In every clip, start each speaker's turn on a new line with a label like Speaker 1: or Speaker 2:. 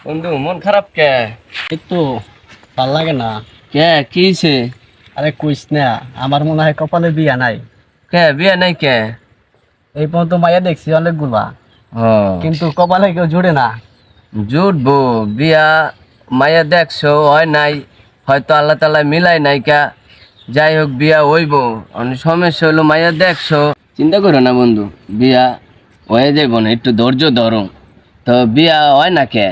Speaker 1: বন্ধু মন খারাপ কে?
Speaker 2: একটু ভাল লাগে না।
Speaker 1: কে কিছে?
Speaker 2: আরে কইস না, আমার মনে হয় কপালে বিয়া নাই।
Speaker 1: কে বিয়া নাই কে?
Speaker 2: এই পর্যন্ত মাইয়া দেখছি অনেকগুলা,
Speaker 1: ও
Speaker 2: কিন্তু কপালে কেউ জুড়ে না।
Speaker 1: জুটবো বিয়া মায়া দেখছো হয় নাই, হয়তো আল্লাহ তালা মিলাই নাই কা। যাই হোক বিয়া হইব, অনেক সমস্যা হইলো মায়া দেখছো। চিন্তা করো না বন্ধু, বিয়া হয়ে যাইব না, একটু ধৈর্য ধরো। তো বিয়া হয় না কে?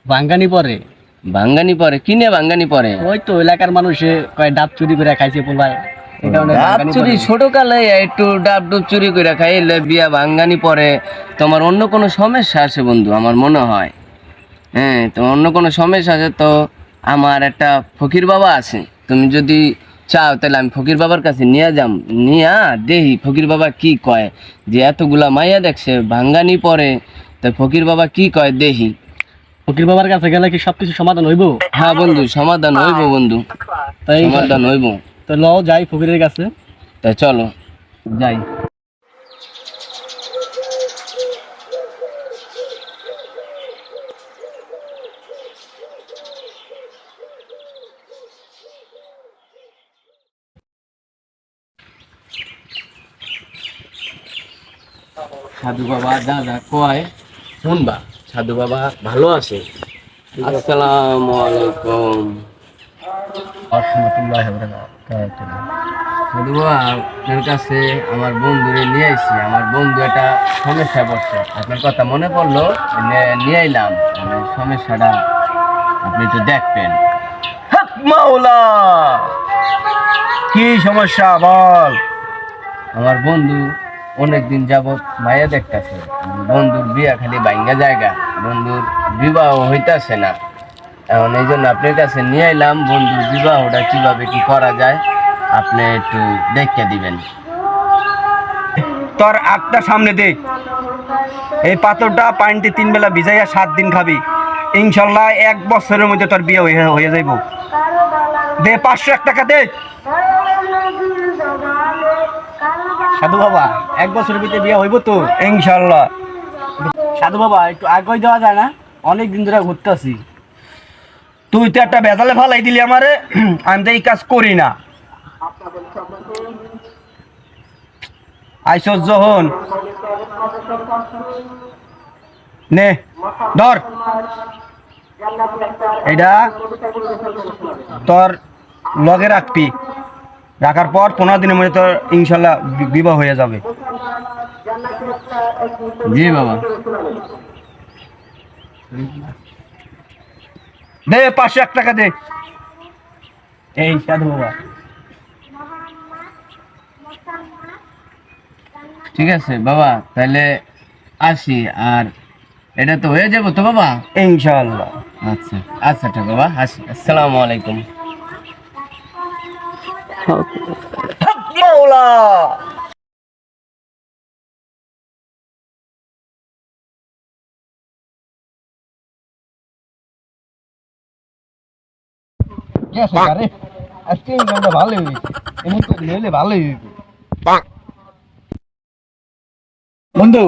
Speaker 2: ভাঙ্গানি পরে
Speaker 1: ভাঙ্গানি পরে কিনে ভাঙ্গানি পরে
Speaker 2: ওই তো এলাকার মানুষে কয় ডাব চুরি করে খাইছে পোলায়, এই কারণে
Speaker 1: ডাব
Speaker 2: ভাঙ্গানি
Speaker 1: চুরি
Speaker 2: পরে।
Speaker 1: ছোট কালে একটু ডাব ডুব চুরি করে খাইলে বিয়া ভাঙ্গানি পরে তোমার অন্য কোনো সমস্যা আছে বন্ধু আমার মনে হয়। হ্যাঁ, তো অন্য কোনো সমস্যা আছে তো আমার একটা ফকির বাবা আছে, তুমি যদি চাও তাহলে আমি ফকির বাবার কাছে নিয়ে যাম, নিয়া দেহি ফকির বাবা কি কয়। যে এতগুলা মাইয়া দেখছে ভাঙ্গানি পরে, তো ফকির বাবা কি কয় দেহি।
Speaker 2: ফকির বাবার কাছে গেলে কি সবকিছু সমাধান হইব?
Speaker 1: হ্যাঁ বন্ধু, সমাধান হইব বন্ধু,
Speaker 2: তাই
Speaker 1: সমাধান হইব।
Speaker 2: তো লও যাই ফকিরের কাছে।
Speaker 1: তাই চলো যাই। সাধু বাবা যা যা কয় শুনবা, সাধু বাবা ভালো আছে। আসসালামু আলাইকুম। সাধু বাবা আপনার কাছে আমার বন্ধুরে নিয়ে আইছি, আমার বন্ধু একটা সমস্যায় পড়ছে, আপনার কথা মনে পড়লো নিয়ে আইলাম। মানে সমস্যাটা আপনি তো দেখবেন।
Speaker 2: মাওলা, কি সমস্যা বল?
Speaker 1: আমার বন্ধু অনেকদিন যাবৎ মায়া দেখতেছে, বন্ধুর বিয়া খালি বাইঙ্গা জায়গা, বন্ধুর বিবাহ হইতাছে না। এখন এই জন্য আপনার কাছে নিয়ে এলাম, বন্ধুর বিবাহটা কিভাবে কি করা যায় আপনি একটু দেখে দিবেন।
Speaker 3: তোর আটটা সামনে দে, এই পাথরটা পানিতে 3 বেলা ভিজাইয়া 7 দিন খাবি, ইনশাল্লাহ 1 বছরের মধ্যে তোর বিয়ে হয়ে যাইব। দে 501 টাকা দে।
Speaker 2: সাধু বাবা 1 বছরের ভিতরে বিয়ে হইব তো?
Speaker 3: ইনশাল্লাহ।
Speaker 2: সাধু বাবা একটু আগে দেওয়া যায় না? অনেক দিন ধরে ঘুরতেছি।
Speaker 3: তুই তো একটা বেজালে ফালাই দিলি আমারে, আমি তো এই কাজ করি না। আইসস যখন নে ধর, এটা তোর লগে রাখবি, রাখার পর 15 দিনের মধ্যে তোর ইনশাল্লাহ বিবাহ হয়ে যাবে।
Speaker 1: জি বাবা।
Speaker 3: দে 501 টাকা দে।
Speaker 2: এই সাধু বাবা,
Speaker 1: ঠিক আছে বাবা, তাহলে আসি। আর এটা তো হয়ে যাবো তো বাবা?
Speaker 3: ইনশাল্লাহ।
Speaker 1: আচ্ছা আচ্ছা ঠিক বাবা, আসি। আসসালামু আলাইকুম।
Speaker 3: মাওলা। আজকে ভালোই হয়েছে, এমন করে নিলে ভালোই হইবে।
Speaker 2: বন্ধু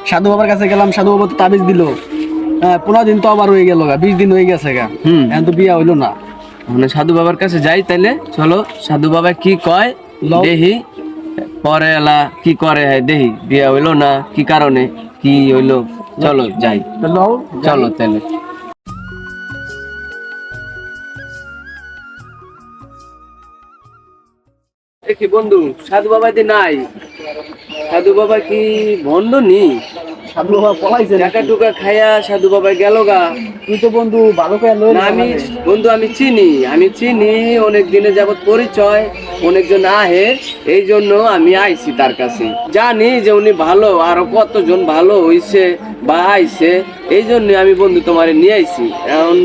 Speaker 2: সাধু বাবার কাছে গেলাম, সাধু বাবা তো তাবিজ দিল। হ্যাঁ, 15 দিন তো আবার হয়ে গেল, 20 দিন হয়ে গেছে গা। এখন তো বিয়া হইলো না।
Speaker 1: মানে সাধু বাবার কাছে যাই তাইলে, চলো সাধু বাবা কি কয় দেহি, পরে এলা কি করে দেহি, বিয়া হইলো না কি কারণে কি হইলো, চলো যাই।
Speaker 2: তো লও
Speaker 1: চলো তাইলে। দেখি বন্ধু সাধু বাবা দি নাই, সাধু বাবা কি ভণ্ড নি?
Speaker 2: সাধু বাবা পলাইছে
Speaker 1: টাকা টুকা খাইয়া সাধু বাবা গেল গা।
Speaker 2: তুই তো বন্ধু ভালো করে লই
Speaker 1: না আমি বন্ধু আমি চিনি অনেক দিনে যাবত পরিচয়, অনেকজন আহে, এই জন্য আমি আইছি তার কাছে। জানি যে উনি ভালো, আরো কতজন ভালো হইছে বা আইছে, এই জন্য আমি বন্ধু তোমারে নিয়ে আইছি। এখন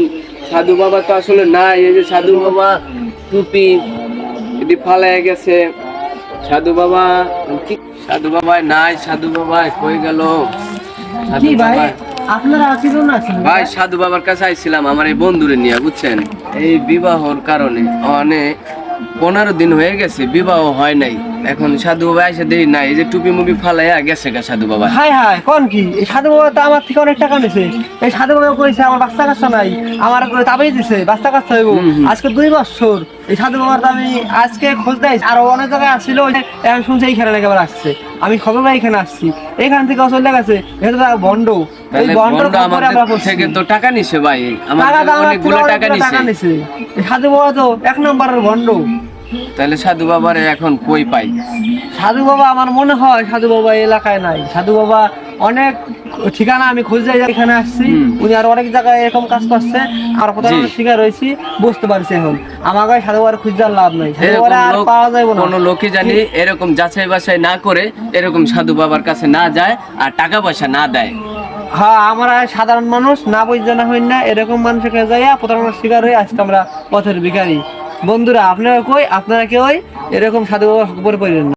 Speaker 1: সাধু বাবা তো আসলে নাই, এই যে সাধু বাবা টুপি এটি ফালাই গেছে, সাধু বাবা সাধু বাবা নাই, সাধু বাবা কই গেল? সাধু বাবা
Speaker 2: আপনারা আছিলেন না?
Speaker 1: ভাই সাধু বাবার কাছে আইছিলাম আমার এই বন্ধুরে নিয়ে, বুঝছেন, এই বিবাহর কারণে অনেক 15 দিন হয়ে গেছে বিবাহ হয় নাই। এখন সাধু বাবা এসে দেই না, এই যে টুপি মুপি ফালাইয়া গেছে গা সাধু বাবা।
Speaker 4: হাই হাই কোন কি এই সাধু বাবা তো আমার থেকে অনেক টাকা নিছে। এই সাধু বাবা কইছে আমার বাচ্চা কাচ্চা নাই, আমার তাবিজ দিছে বাচ্চা কাচ্চা হইব। আজকে 2 বছর এই সাধু বাবার তো আমি আজকে খোঁজ দেয় আর অনেক জায়গায় আসছিল, এখন শুনছি এইখানে নাকি আবার আসছে। আমি খবর পাই এখানে আসছি, এখান থেকে চলে গেছে। এটা তো বন্ড, এই
Speaker 1: তাহলে
Speaker 4: বন্ডর
Speaker 1: বন্ধু
Speaker 4: খবরে আমরা
Speaker 1: আমাদের থেকে তো টাকা নিছে ভাই,
Speaker 4: টাকা
Speaker 1: আমাদের অনেকগুলো টাকা নিছে।
Speaker 4: নিছে। এই সাধু বাবা তো 1 নম্বরের বন্ড।
Speaker 1: তাহলে সাধু বাবারে এখন কই পাই?
Speaker 4: সাধু বাবা আমার মনে হয় সাধু বাবা এই এলাকায় নাই। সাধু বাবা অনেক ঠিকানা আমি খুঁজে এখানে আসছি, উনি আর অনেক জায়গায় এরকম কাজ করছে, আর প্রতারণার শিকার হয়েছি, বুঝতে পারছি। এখন আমাকে সাধু বাবার খুঁজার লাভ নাই, সাধু
Speaker 1: এরকম
Speaker 4: বাবা আর
Speaker 1: লোক
Speaker 4: পাওয়া যাবে না।
Speaker 1: কোনো লোকই জানি এরকম যাচাই বাছাই না করে এরকম সাধু বাবার কাছে না যায় আর টাকা পয়সা না দেয়।
Speaker 4: হ্যাঁ, আমরা সাধারণ মানুষ না বুঝতে না হই না, এরকম মানুষের কাছে যাইয়া প্রতারণার শিকার হয়ে আজকে আমরা পথের ভিখারি। বন্ধুরা আপনারা কেউ এরকম সাধু বাবার খবর পড়েন না।